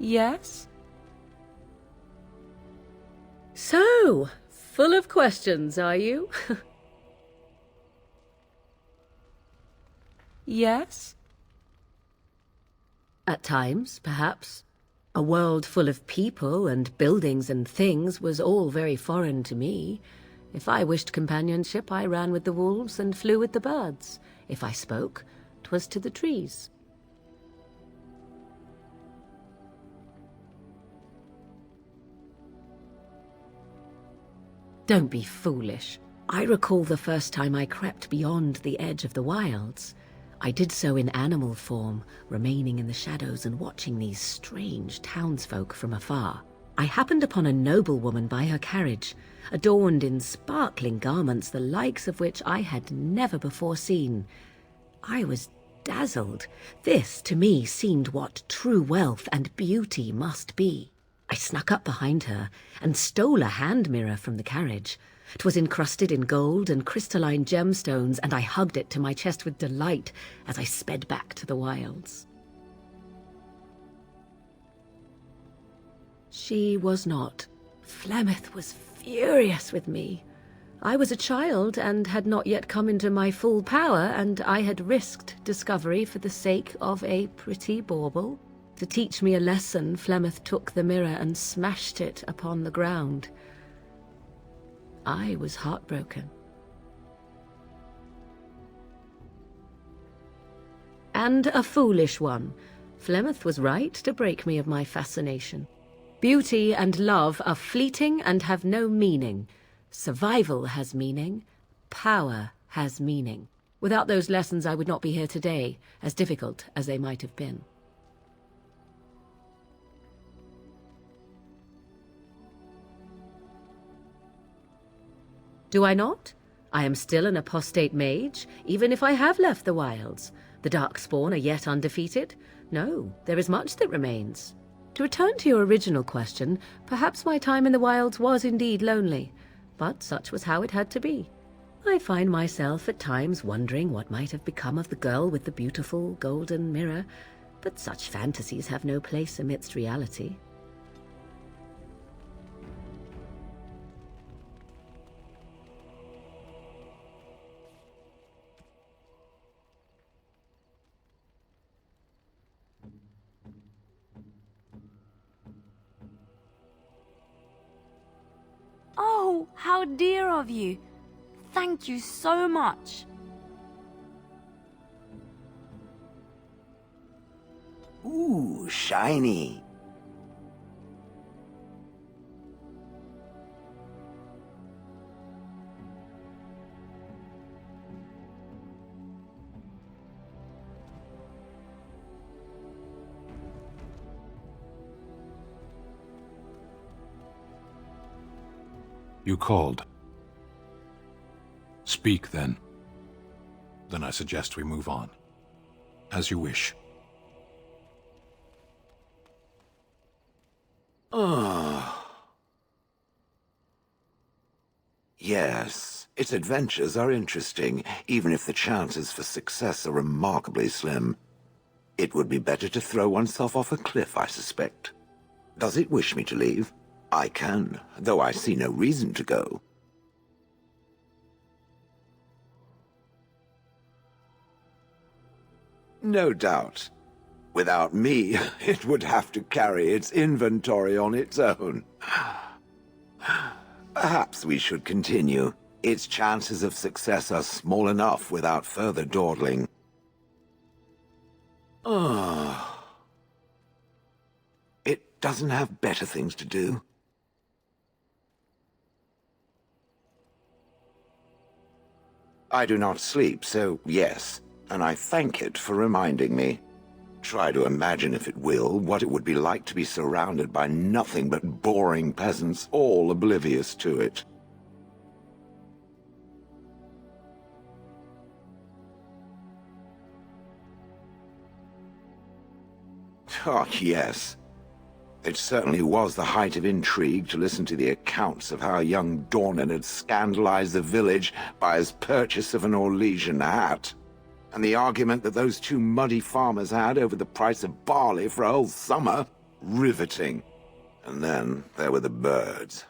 Yes? So, full of questions, are you? Yes? At times, perhaps. A world full of people and buildings and things was all very foreign to me. If I wished companionship, I ran with the wolves and flew with the birds. If I spoke, 'twas to the trees. Don't be foolish. I recall the first time I crept beyond the edge of the wilds. I did so in animal form, remaining in the shadows and watching these strange townsfolk from afar. I happened upon a noblewoman by her carriage, adorned in sparkling garments the likes of which I had never before seen. I was dazzled. This, to me, seemed what true wealth and beauty must be. I snuck up behind her and stole a hand mirror from the carriage. 'Twas encrusted in gold and crystalline gemstones, and I hugged it to my chest with delight as I sped back to the wilds. She was not. Flemeth was furious with me. I was a child and had not yet come into my full power, and I had risked discovery for the sake of a pretty bauble. To teach me a lesson, Flemeth took the mirror and smashed it upon the ground. I was heartbroken. And a foolish one. Flemeth was right to break me of my fascination. Beauty and love are fleeting and have no meaning. Survival has meaning. Power has meaning. Without those lessons, I would not be here today, as difficult as they might have been. Do I not? I am still an apostate mage, even if I have left the wilds. The Darkspawn are yet undefeated? No, there is much that remains. To return to your original question, perhaps my time in the wilds was indeed lonely, but such was how it had to be. I find myself at times wondering what might have become of the girl with the beautiful golden mirror, but such fantasies have no place amidst reality. Oh, how dear of you. Thank you so much. Ooh, shiny. You called. Speak, then. Then I suggest we move on. As you wish. Yes, its adventures are interesting, even if the chances for success are remarkably slim. It would be better to throw oneself off a cliff, I suspect. Does it wish me to leave? I can, though I see no reason to go. No doubt. Without me, it would have to carry its inventory on its own. Perhaps we should continue. Its chances of success are small enough without further dawdling. It doesn't have better things to do. I do not sleep, so yes, and I thank it for reminding me. Try to imagine, if it will, what it would be like to be surrounded by nothing but boring peasants, all oblivious to it. Oh, yes. It certainly was the height of intrigue to listen to the accounts of how young Dornan had scandalized the village by his purchase of an Orlesian hat, and the argument that those two muddy farmers had over the price of barley for a whole summer. Riveting. And then there were the birds.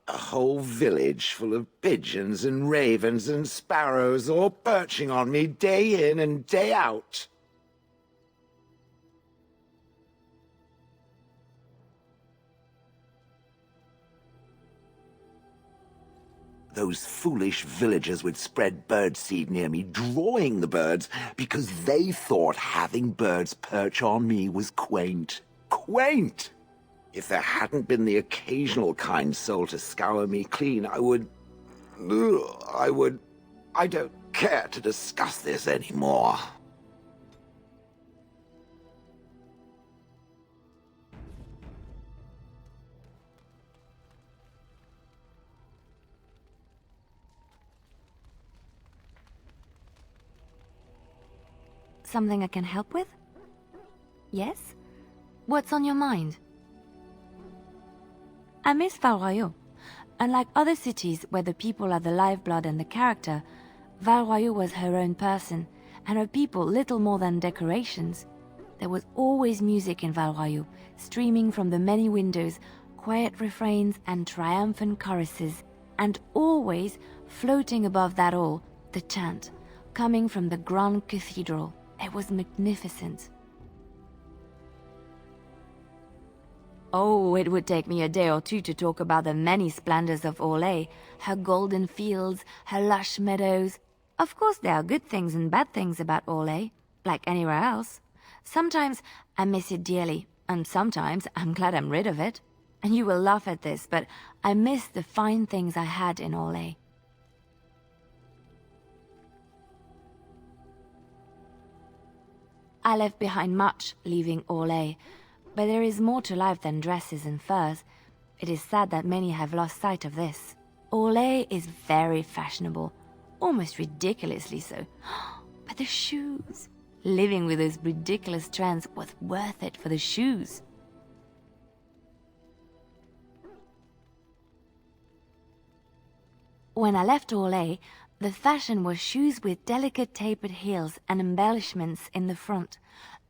A whole village full of pigeons and ravens and sparrows all perching on me day in and day out. Those foolish villagers would spread birdseed near me, drawing the birds, because they thought having birds perch on me was quaint. Quaint! If there hadn't been the occasional kind soul to scour me clean, I don't care to discuss this anymore. Something I can help with? Yes? What's on your mind? I miss Val Royeaux. Unlike other cities where the people are the lifeblood and the character, Val Royeaux was her own person, and her people little more than decorations. There was always music in Val Royeaux, streaming from the many windows, quiet refrains and triumphant choruses, and always, floating above that all, the chant, coming from the Grand Cathedral. It was magnificent. Oh, it would take me a day or two to talk about the many splendors of Orlais, her golden fields, her lush meadows. Of course there are good things and bad things about Orlais, like anywhere else. Sometimes I miss it dearly, and sometimes I'm glad I'm rid of it. And you will laugh at this, but I miss the fine things I had in Orlais. I left behind much, leaving Orlais, but there is more to life than dresses and furs. It is sad that many have lost sight of this. Orlais is very fashionable, almost ridiculously so. But the shoes! Living with those ridiculous trends was worth it for the shoes. When I left Orlais, the fashion was shoes with delicate tapered heels and embellishments in the front,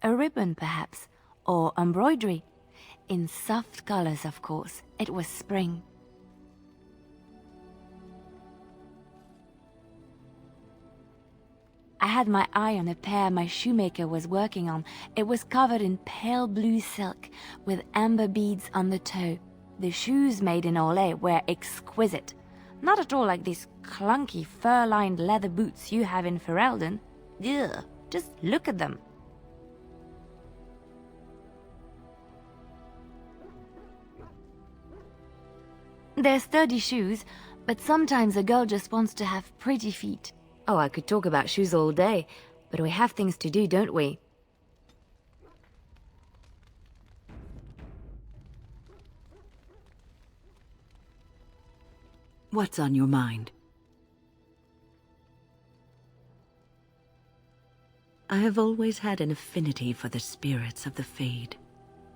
a ribbon perhaps, or embroidery. In soft colors, of course. It was spring. I had my eye on a pair my shoemaker was working on. It was covered in pale blue silk, with amber beads on the toe. The shoes made in Orlais were exquisite. Not at all like these clunky fur-lined leather boots you have in Ferelden. Ugh, just look at them. They're sturdy shoes, but sometimes a girl just wants to have pretty feet. Oh, I could talk about shoes all day, but we have things to do, don't we? What's on your mind? I have always had an affinity for the spirits of the Fade.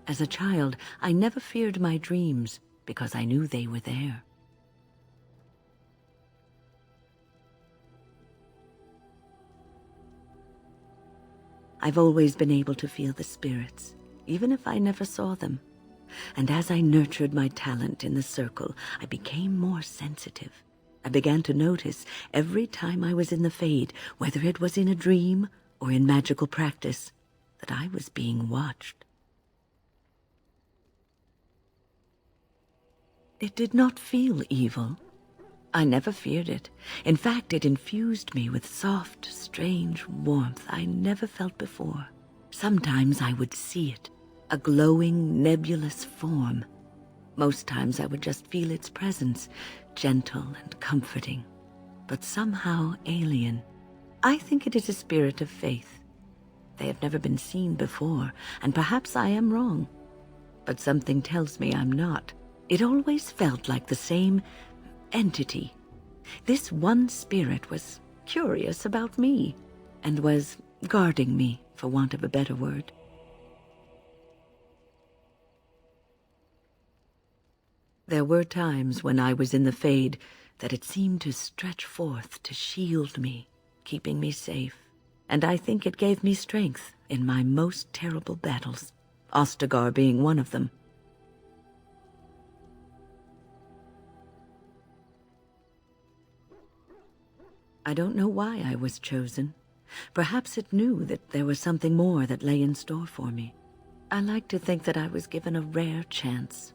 As a child, I never feared my dreams because I knew they were there. I've always been able to feel the spirits, even if I never saw them. And as I nurtured my talent in the circle, I became more sensitive. I began to notice every time I was in the Fade, whether it was in a dream or in magical practice, that I was being watched. It did not feel evil. I never feared it. In fact, it infused me with soft, strange warmth I never felt before. Sometimes I would see it, a glowing, nebulous form. Most times I would just feel its presence, gentle and comforting, but somehow alien. I think it is a spirit of faith. They have never been seen before, and perhaps I am wrong. But something tells me I'm not. It always felt like the same entity. This one spirit was curious about me, and was guarding me, for want of a better word. There were times when I was in the Fade that it seemed to stretch forth to shield me, keeping me safe. And I think it gave me strength in my most terrible battles. Ostagar being one of them. I don't know why I was chosen. Perhaps it knew that there was something more that lay in store for me. I like to think that I was given a rare chance,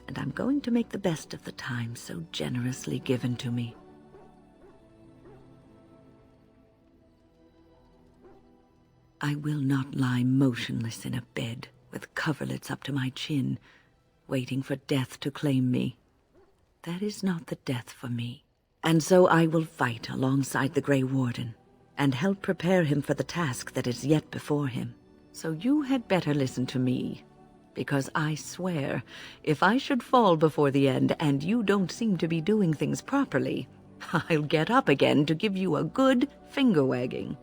and I'm going to make the best of the time so generously given to me. I will not lie motionless in a bed with coverlets up to my chin, waiting for death to claim me. That is not the death for me. And so I will fight alongside the Grey Warden, and help prepare him for the task that is yet before him. So you had better listen to me, because I swear, if I should fall before the end and you don't seem to be doing things properly, I'll get up again to give you a good finger-wagging.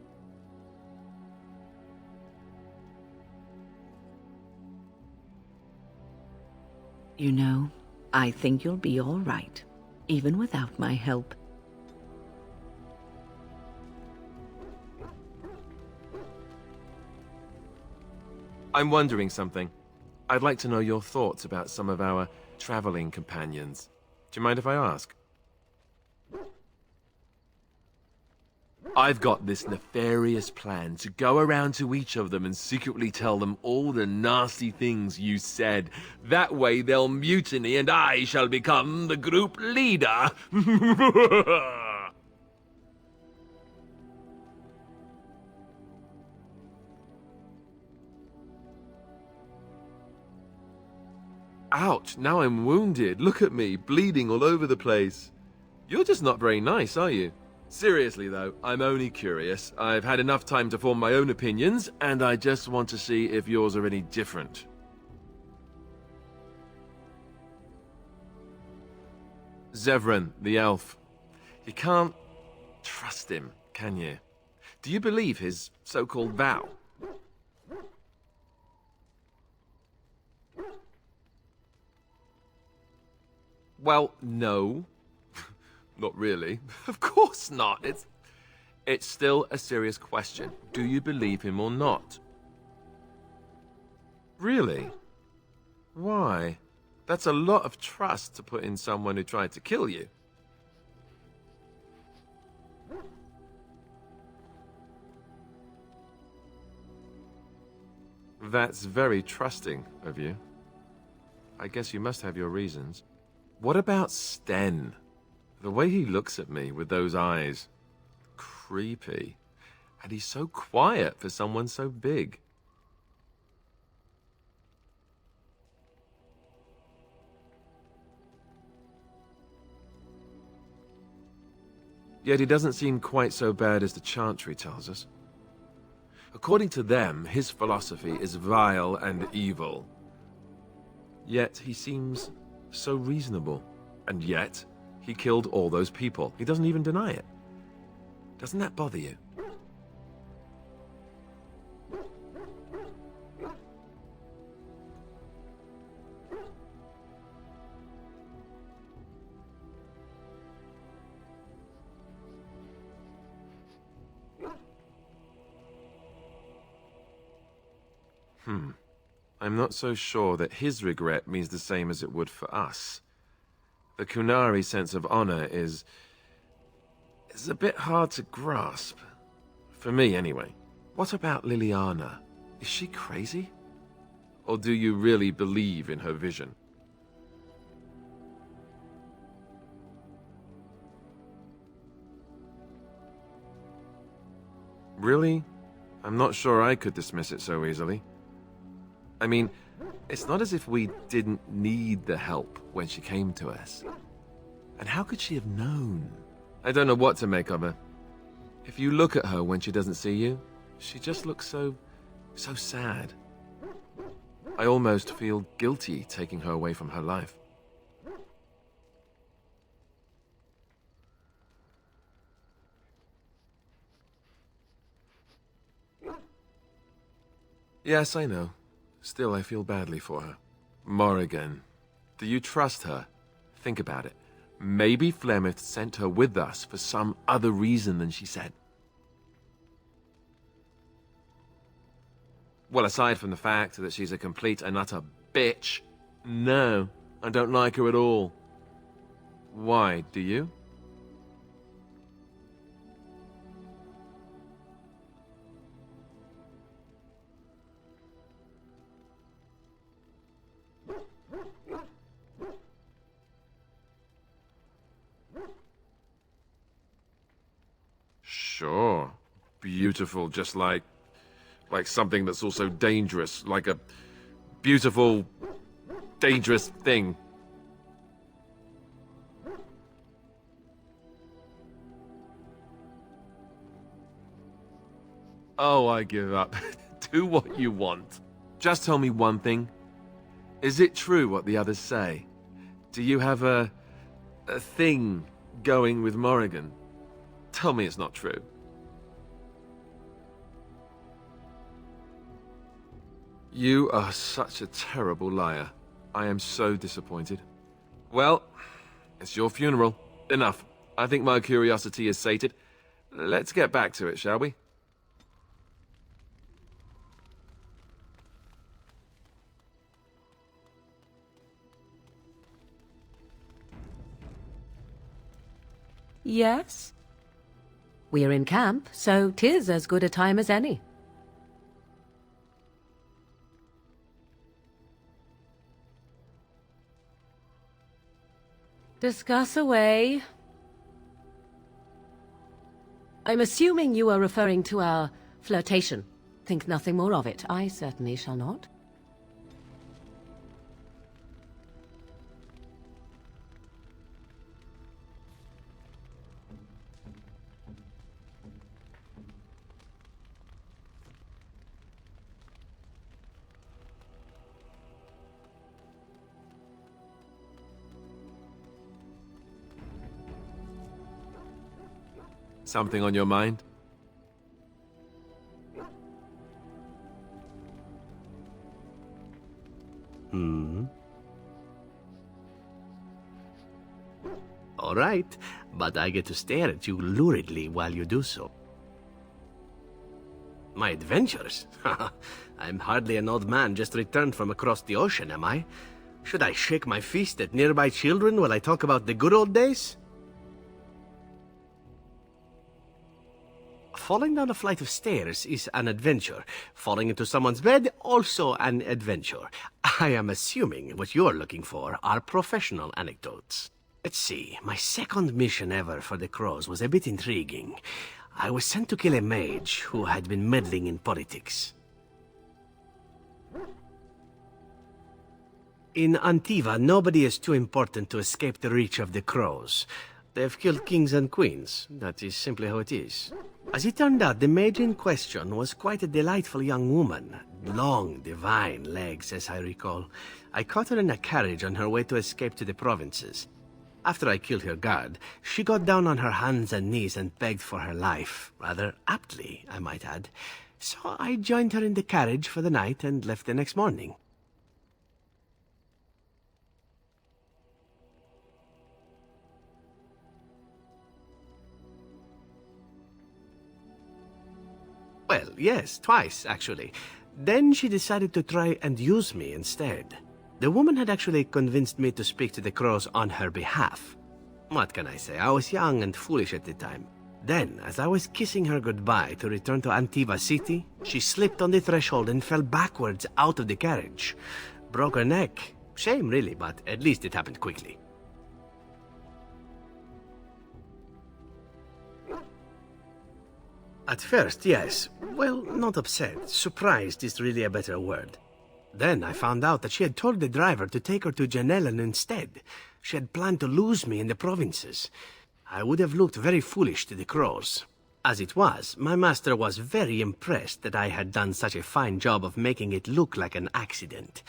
You know, I think you'll be all right, even without my help. I'm wondering something. I'd like to know your thoughts about some of our traveling companions. Do you mind if I ask? I've got this nefarious plan to go around to each of them and secretly tell them all the nasty things you said. That way they'll mutiny and I shall become the group leader. Ouch, now I'm wounded. Look at me, bleeding all over the place. You're just not very nice, are you? Seriously though, I'm only curious. I've had enough time to form my own opinions, and I just want to see if yours are any different. Zevran, the elf. You can't trust him, can you? Do you believe his so-called vow? Well, no. Not really. Of course not. It's still a serious question. Do you believe him or not? Really? Why? That's a lot of trust to put in someone who tried to kill you. That's very trusting of you. I guess you must have your reasons. What about Sten? The way he looks at me with those eyes. Creepy. And he's so quiet for someone so big. Yet he doesn't seem quite so bad as the Chantry tells us. According to them, his philosophy is vile and evil. Yet he seems so reasonable. And yet, he killed all those people. He doesn't even deny it. Doesn't that bother you? I'm not so sure that his regret means the same as it would for us. The Kunari sense of honor is a bit hard to grasp. For me, anyway. What about Liliana? Is she crazy? Or do you really believe in her vision? Really? I'm not sure I could dismiss it so easily. I mean, it's not as if we didn't need the help when she came to us. And how could she have known? I don't know what to make of her. If you look at her when she doesn't see you, she just looks so sad. I almost feel guilty taking her away from her life. Yes, I know. Still, I feel badly for her. Morrigan, do you trust her? Think about it. Maybe Flemeth sent her with us for some other reason than she said. Well, aside from the fact that she's a complete and utter bitch, no, I don't like her at all. Why, do you? Sure. Beautiful, just like something that's also dangerous, like a beautiful, dangerous thing. Oh, I give up. Do what you want. Just tell me one thing. Is it true what the others say? Do you have a thing going with Morrigan? Tell me it's not true. You are such a terrible liar. I am so disappointed. Well, it's your funeral. Enough. I think my curiosity is sated. Let's get back to it, shall we? Yes? We're in camp, so 'tis as good a time as any. Discuss away. I'm assuming you are referring to our flirtation. Think nothing more of it. I certainly shall not. Something on your mind? All right, but I get to stare at you luridly while you do so. My adventures? I'm hardly an old man just returned from across the ocean, am I? Should I shake my fist at nearby children while I talk about the good old days? Falling down a flight of stairs is an adventure. Falling into someone's bed, also an adventure. I am assuming what you're looking for are professional anecdotes. Let's see, my second mission ever for the Crows was a bit intriguing. I was sent to kill a mage who had been meddling in politics. In Antiva, nobody is too important to escape the reach of the Crows. They've killed kings and queens. That is simply how it is. As it turned out, the mage in question was quite a delightful young woman. Long, divine legs, as I recall. I caught her in a carriage on her way to escape to the provinces. After I killed her guard, she got down on her hands and knees and begged for her life. Rather aptly, I might add. So I joined her in the carriage for the night and left the next morning. Well, yes, twice, actually. Then she decided to try and use me instead. The woman had actually convinced me to speak to the Crows on her behalf. What can I say? I was young and foolish at the time. Then, as I was kissing her goodbye to return to Antiva City, she slipped on the threshold and fell backwards out of the carriage. Broke her neck. Shame, really, but at least it happened quickly. At first, yes. Well, not upset. Surprised is really a better word. Then I found out that she had told the driver to take her to Janellen instead. She had planned to lose me in the provinces. I would have looked very foolish to the Crows. As it was, my master was very impressed that I had done such a fine job of making it look like an accident.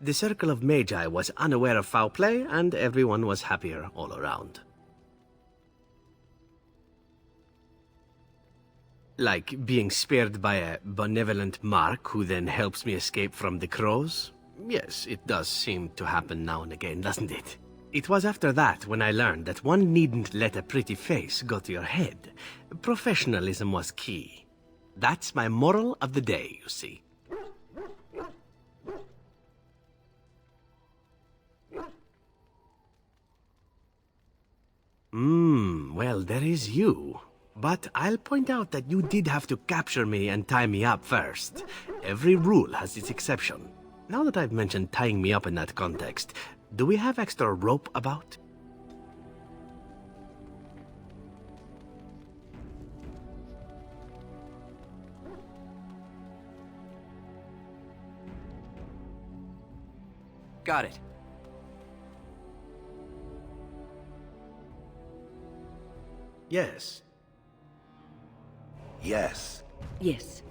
The Circle of Magi was unaware of foul play, and everyone was happier all around. Like being spared by a benevolent mark who then helps me escape from the Crows? Yes, it does seem to happen now and again, doesn't it? It was after that when I learned that one needn't let a pretty face go to your head. Professionalism was key. That's my moral of the day, you see. Well, there is you. But I'll point out that you did have to capture me and tie me up first. Every rule has its exception. Now that I've mentioned tying me up in that context, do we have extra rope about? Got it. Yes. Yes. Yes.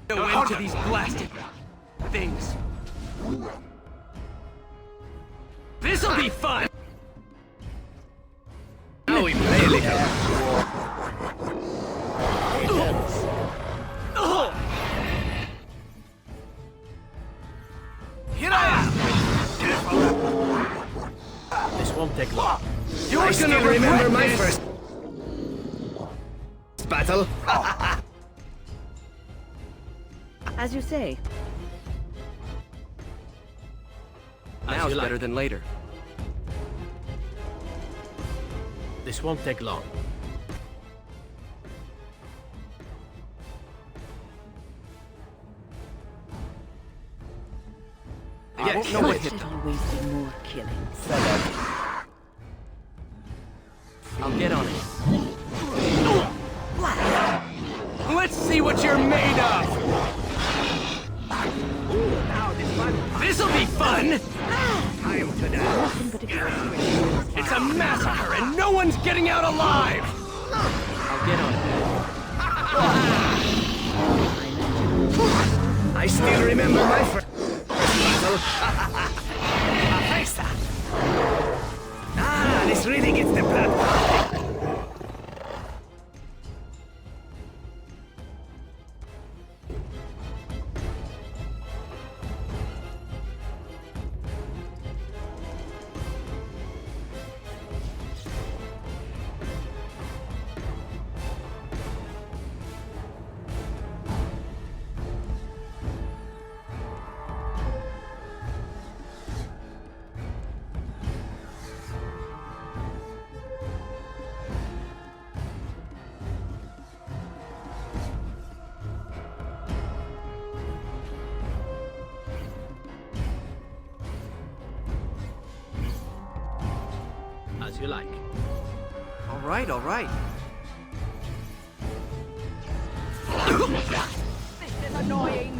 No end to these blasted things. This'll be fun! Now we play a little. Here I am! This won't take long. You're gonna remember my first battle. As you say. Now's you like. better than later. This won't take long. I won't know what hit Should them. always be more killing. I'll get on it. Let's see what you're made of! This'll be fun! Time to die. Nothing but experience. It's a massacre and no one's getting out alive! I'll get on it. I still remember my first battle. This really gets the blood pumping. As you like. All right, all right. This is annoying.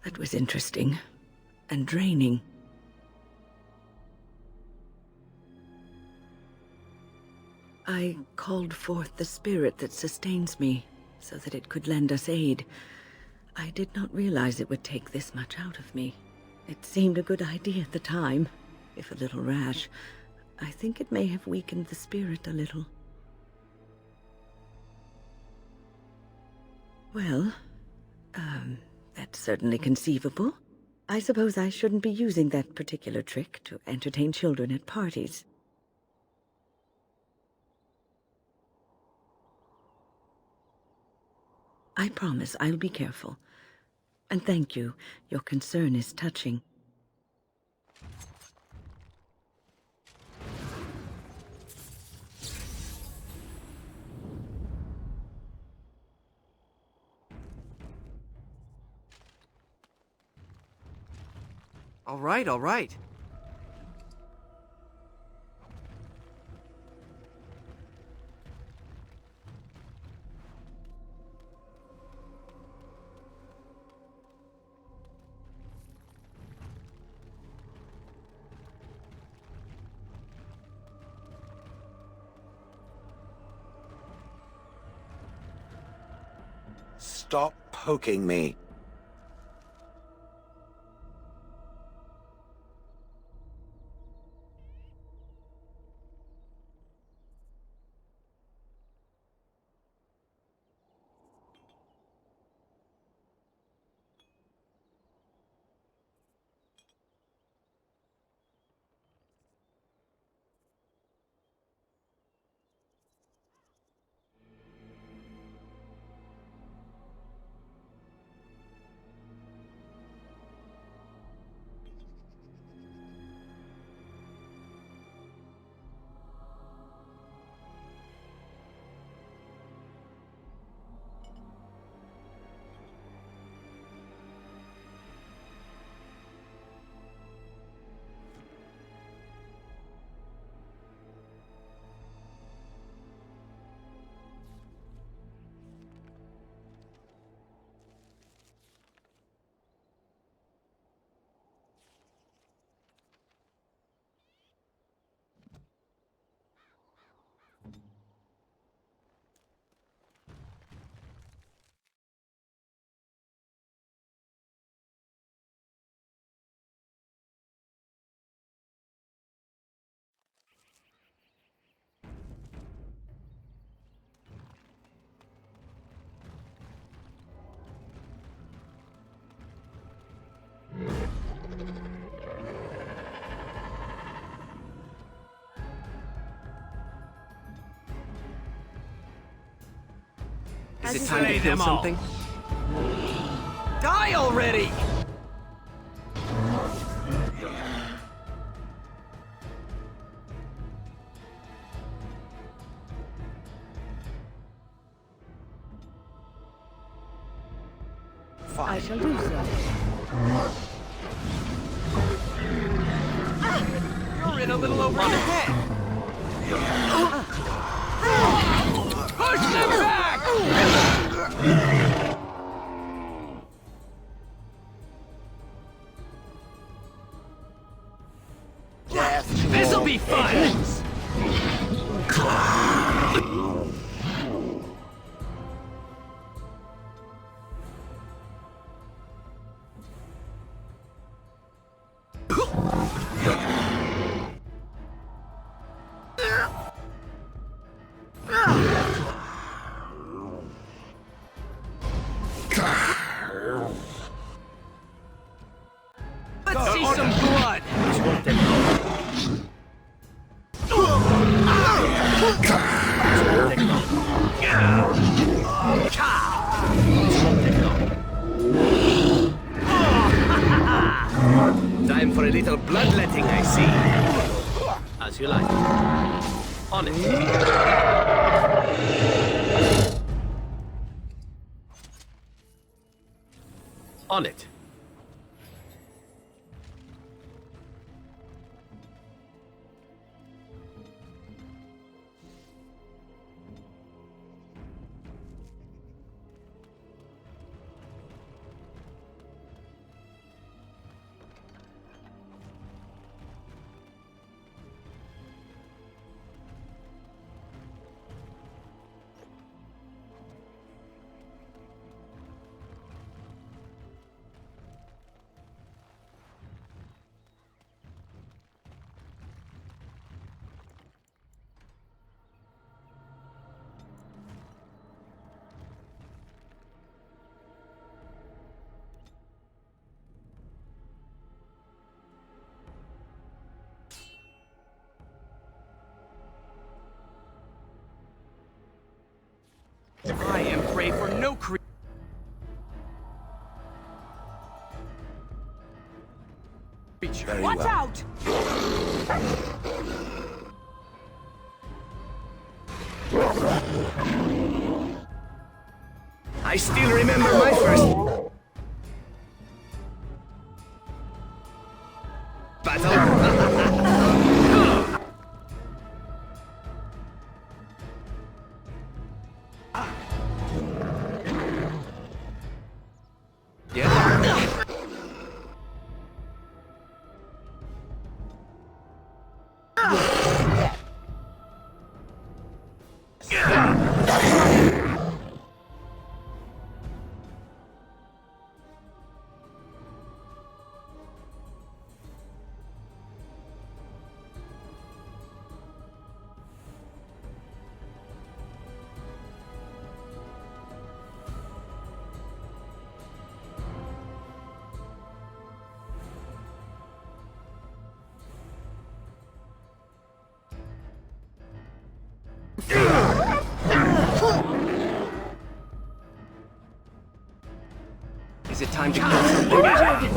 That was interesting. And draining. I called forth the spirit that sustains me, so that it could lend us aid. I did not realize it would take this much out of me. It seemed a good idea at the time, if a little rash. I think it may have weakened the spirit a little. Well, that's certainly conceivable. I suppose I shouldn't be using that particular trick to entertain children at parties. I promise I'll be careful. And thank you. Your concern is touching. All right, all right. Stop poking me. Is it time to kill something? Die already! I shall do so. You're in a little over the head. Push them back! This'll be fun! Let's see some blood! Time for a little bloodletting, I see. As you like. On it. On it. way for no creature. Very Watch well. out! I still remember my first battle. Yes. Is it time to kill something?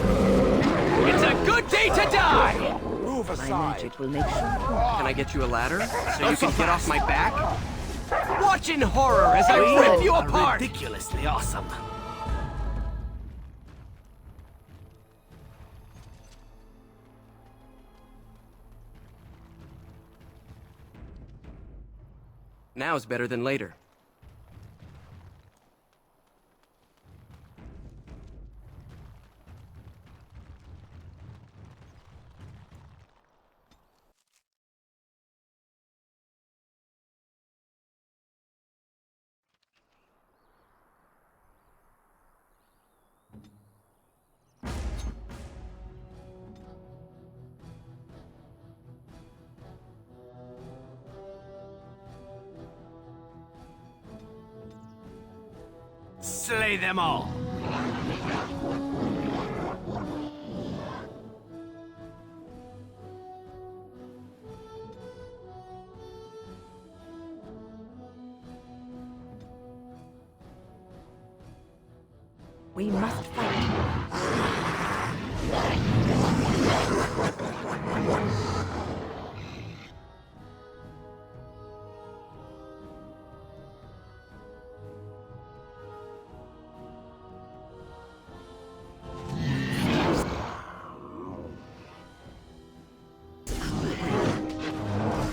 It's a good day to die! Move My aside. magic will make sure. Can I get you a ladder so you can get off my back? Watch in horror as I rip you apart! Ridiculously awesome. Now's better than later. Slay them all. We must fight.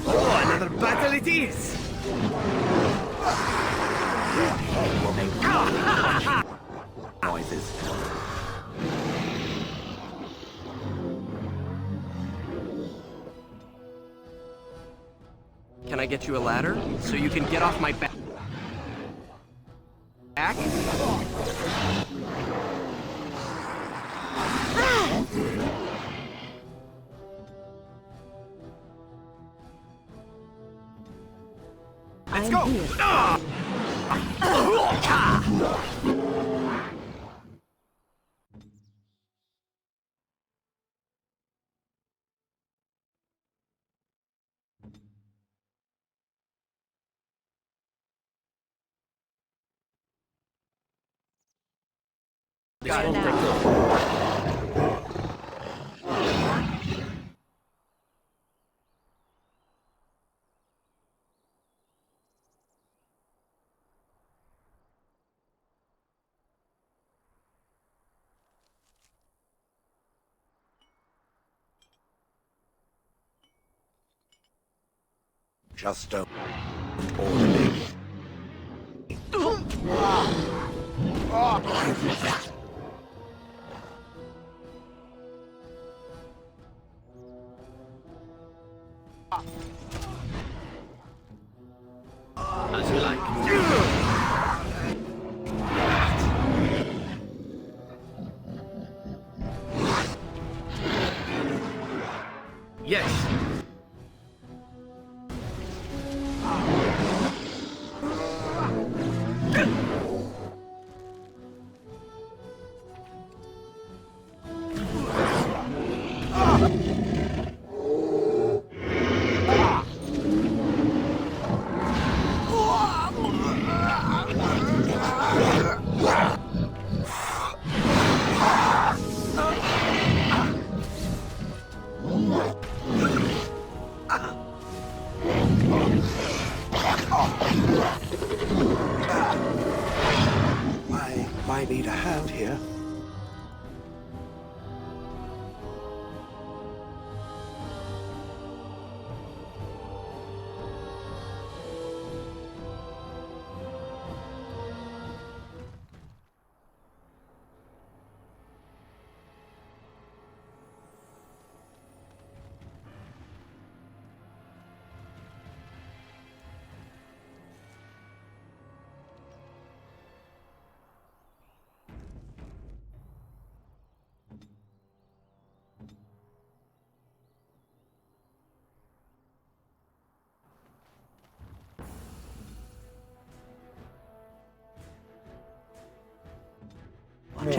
Oh, another battle it is. Noises. Can I get you a ladder so you can get off my back? Let's go. Here. This won't take long. Just don't order me. As you like. Yes.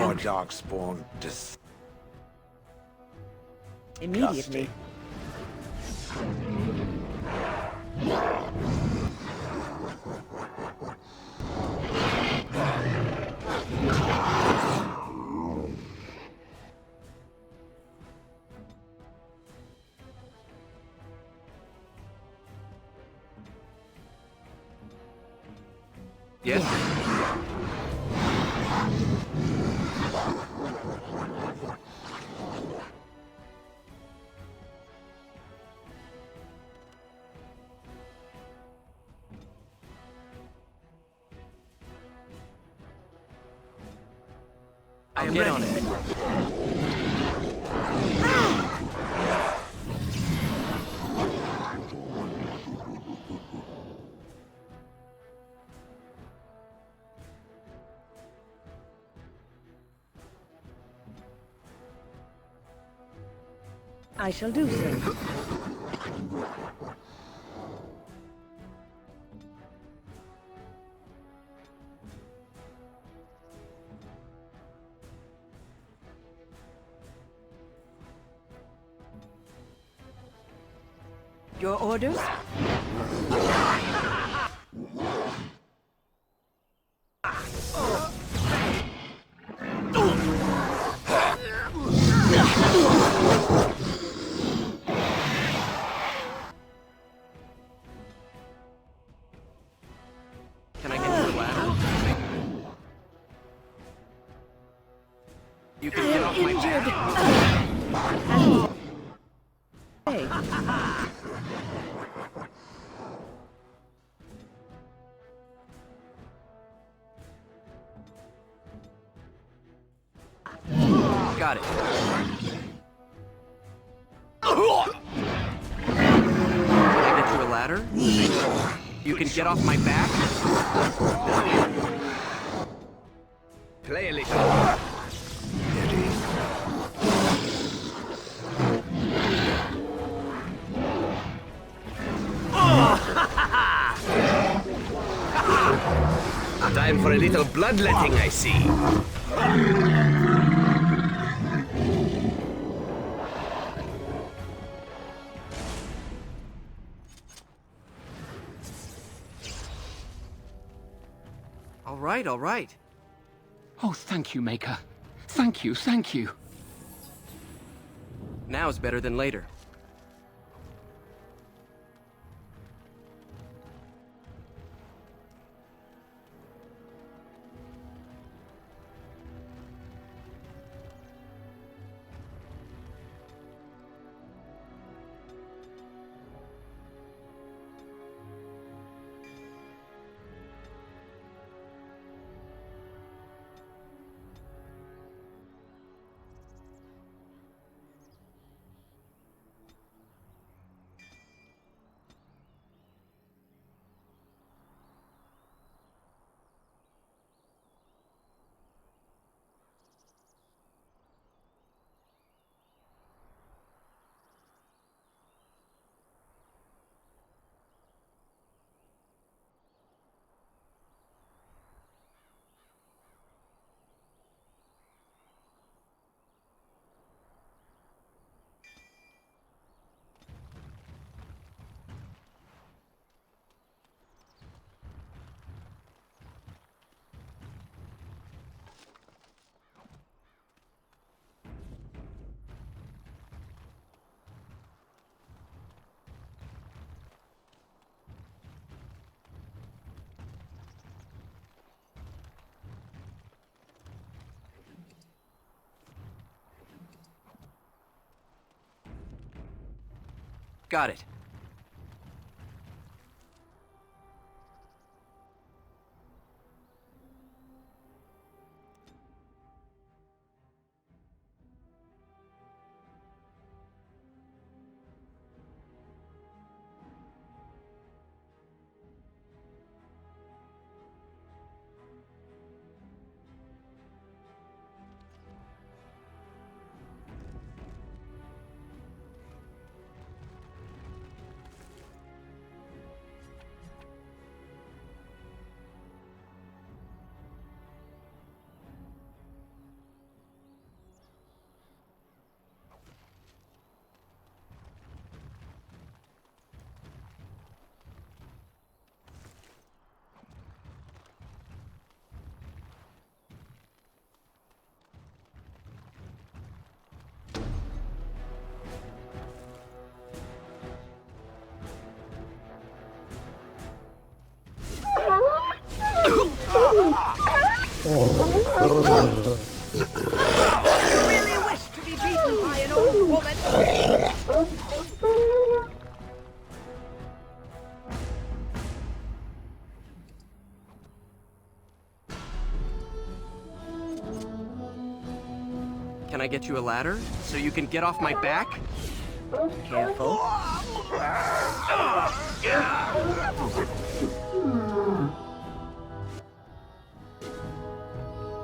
More darkspawn. Immediately. Yes? I'll get on it. I shall do so. Your orders? Can I get you a ladder? You can get off my back? Hey. Got it. Can I get you a ladder? You can get off my back? Play a little. Time for a little bloodletting, I see. All right, all right. Oh, thank you, Maker. Thank you, thank you. Now's better than later. Got it. Really wish to be beaten by an old woman? Can I get you a ladder so you can get off my back? Careful.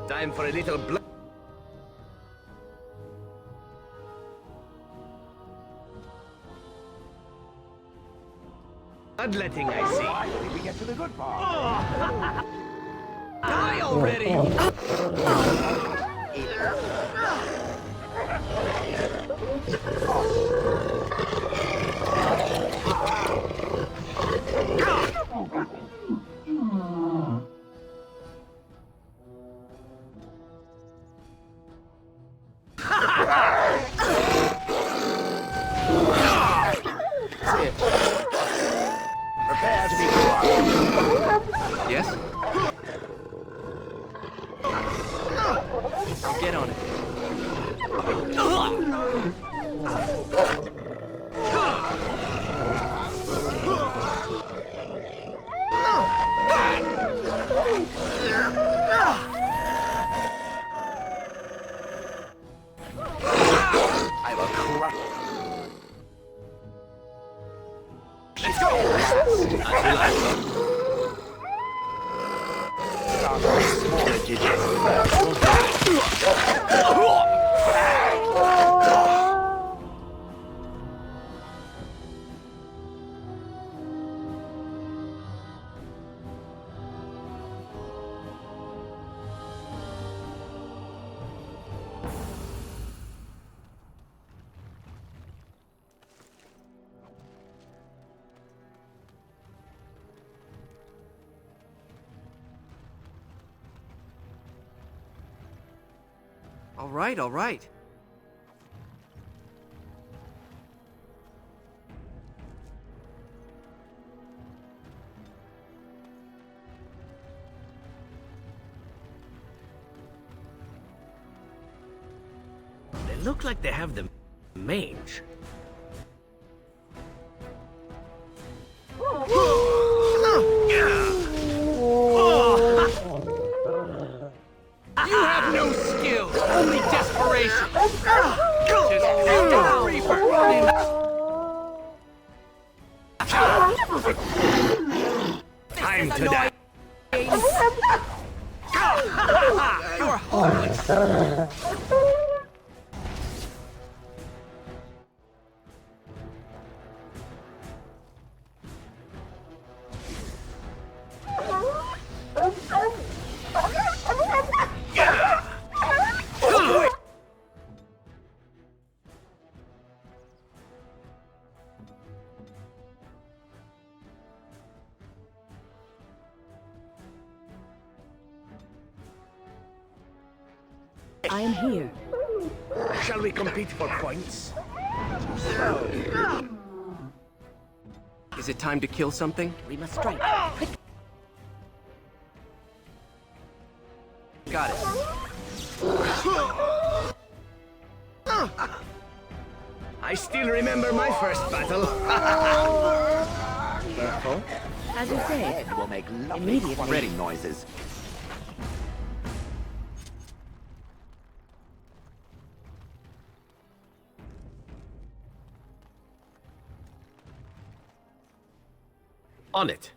Time for a little bloodletting, I see. We get to the good part. Die already! Prepare to be crushed. Yes? I'll get on it. I will crush. Let's go! All right, all right. They look like they have the mange. You have no skill, only desperation. Just end the reaper. Time to die. You're hopeless. I am here. Shall we compete for points? Is it time to kill something? We must strike. Got it. I still remember my first battle. Careful. As you say, Head will make lovely Immediately. crunching noises. On it.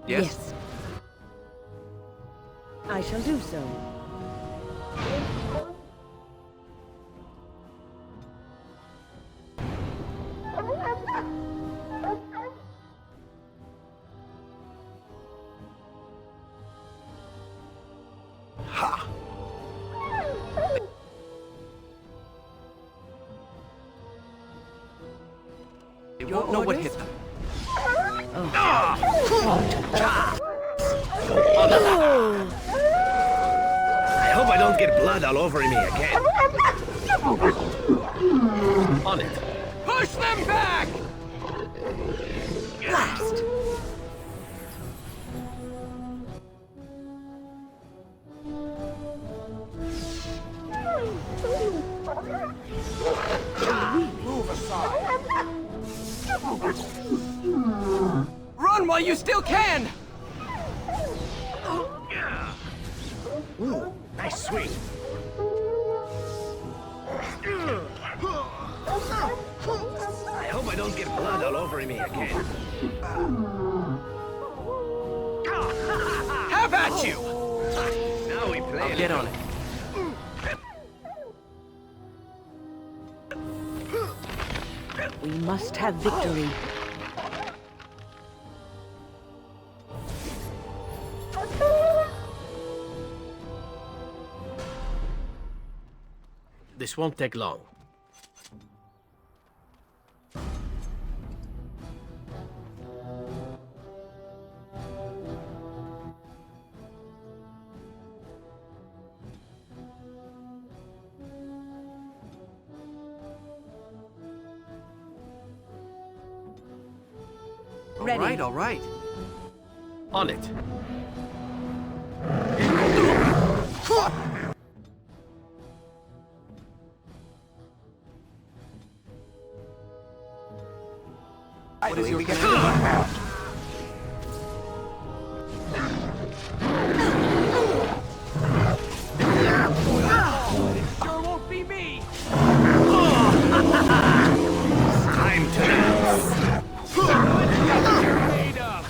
Yes? I shall do so. won't know what hit them. I hope I don't get blood all over me again. On it. Push them back! Blast! Run while you still can! Ooh, nice swing. I hope I don't get blood all over me again. Have at you! Now we play. I'll get on it. We must have victory. This won't take long. Ready. All right. On it. What is your command? Sure won't be me! Time to dance. Made up.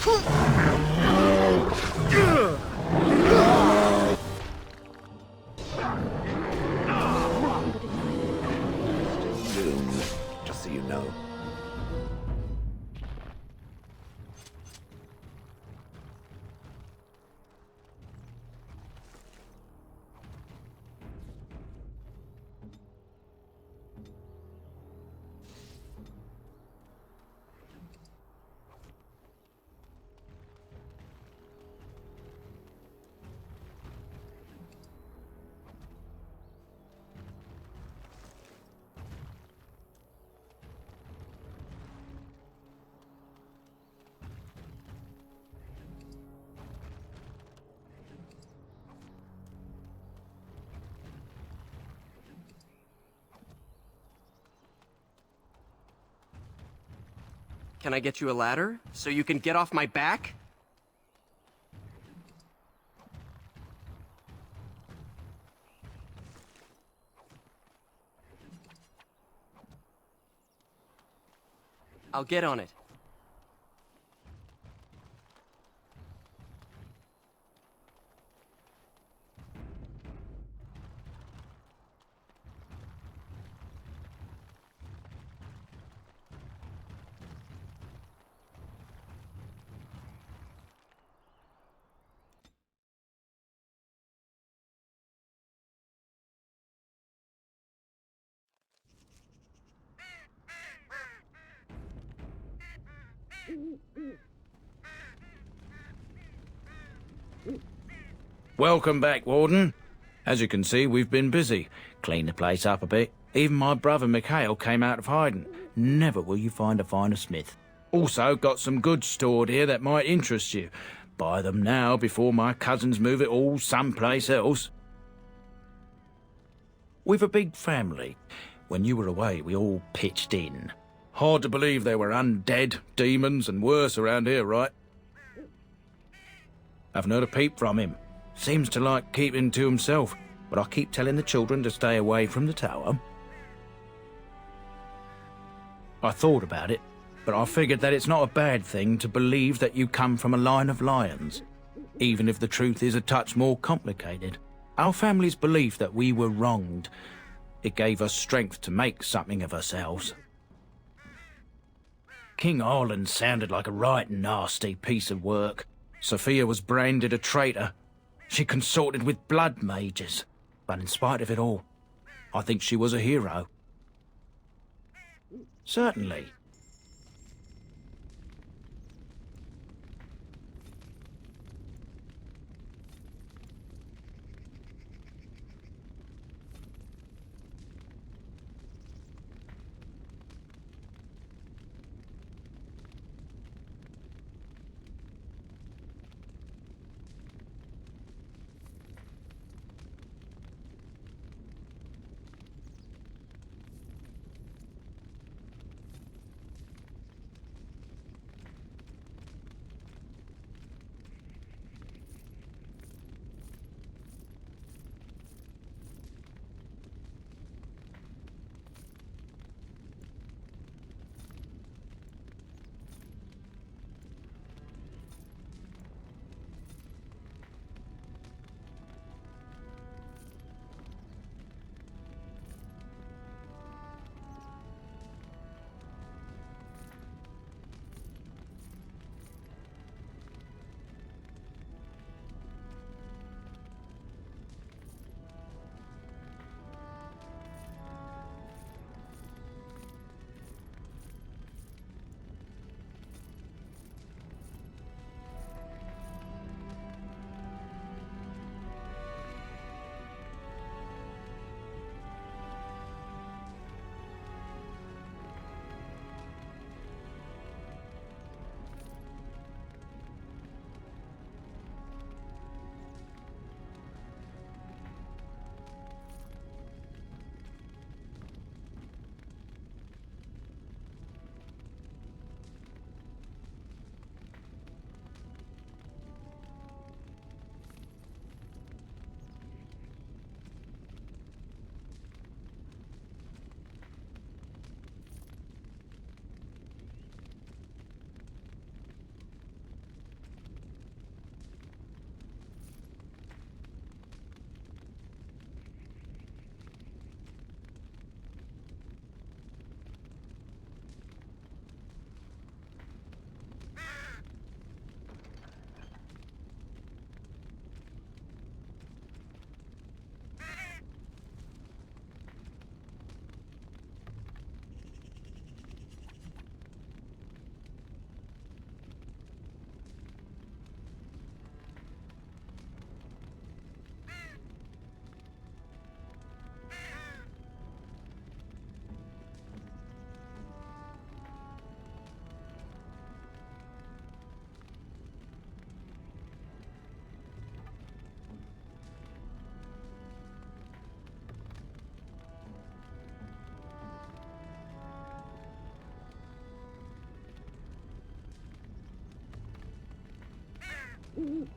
Doom, just so you know. Can I get you a ladder so you can get off my back? I'll get on it. Welcome back, Warden. As you can see, we've been busy. Cleaned the place up a bit. Even my brother Mikhail came out of hiding. Never will you find a finer smith. Also, got some goods stored here that might interest you. Buy them now before my cousins move it all someplace else. We've a big family. When you were away, we all pitched in. Hard to believe there were undead, demons, and worse around here, right? Haven't heard a peep from him. Seems to like keeping to himself, but I keep telling the children to stay away from the tower. I thought about it, but I figured that it's not a bad thing to believe that you come from a line of lions, even if the truth is a touch more complicated. Our family's belief that we were wronged. It gave us strength to make something of ourselves. King Arlen sounded like a right nasty piece of work. Sophia was branded a traitor. She consorted with blood mages. But in spite of it all, I think she was a hero. Certainly.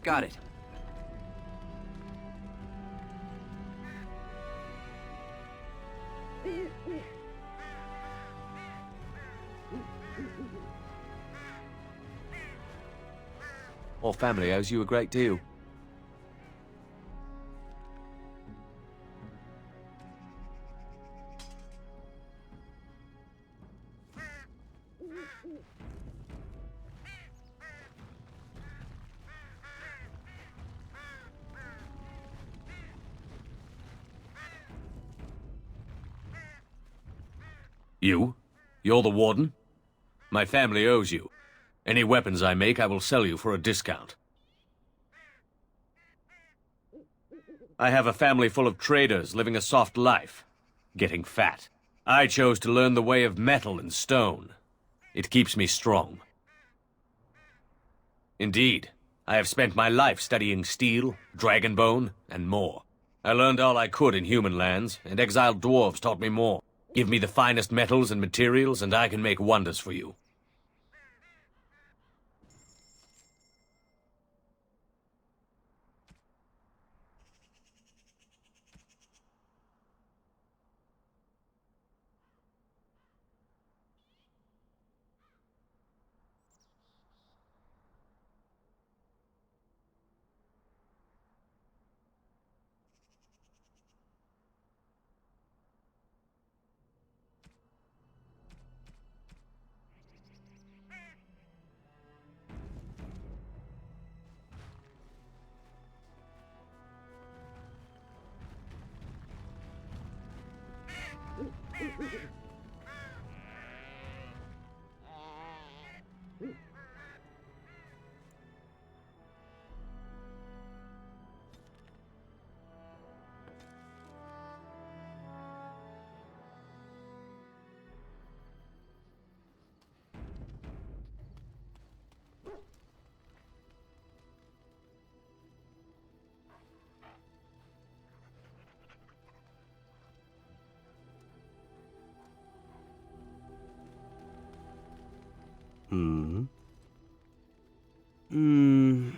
Got it. Our family owes you a great deal. You? You're the warden? My family owes you. Any weapons I make, I will sell you for a discount. I have a family full of traders living a soft life, getting fat. I chose to learn the way of metal and stone. It keeps me strong. Indeed, I have spent my life studying steel, dragonbone, and more. I learned all I could in human lands, and exiled dwarves taught me more. Give me the finest metals and materials, and I can make wonders for you.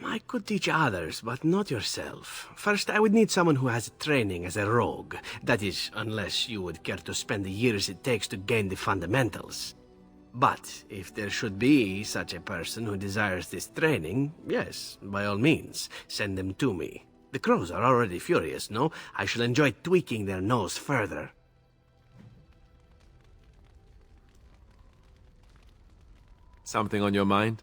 I could teach others, but not yourself. First, I would need someone who has training as a rogue. That is, unless you would care to spend the years it takes to gain the fundamentals. But if there should be such a person who desires this training, yes, by all means, send them to me. The crows are already furious, no? I shall enjoy tweaking their nose further. Something on your mind?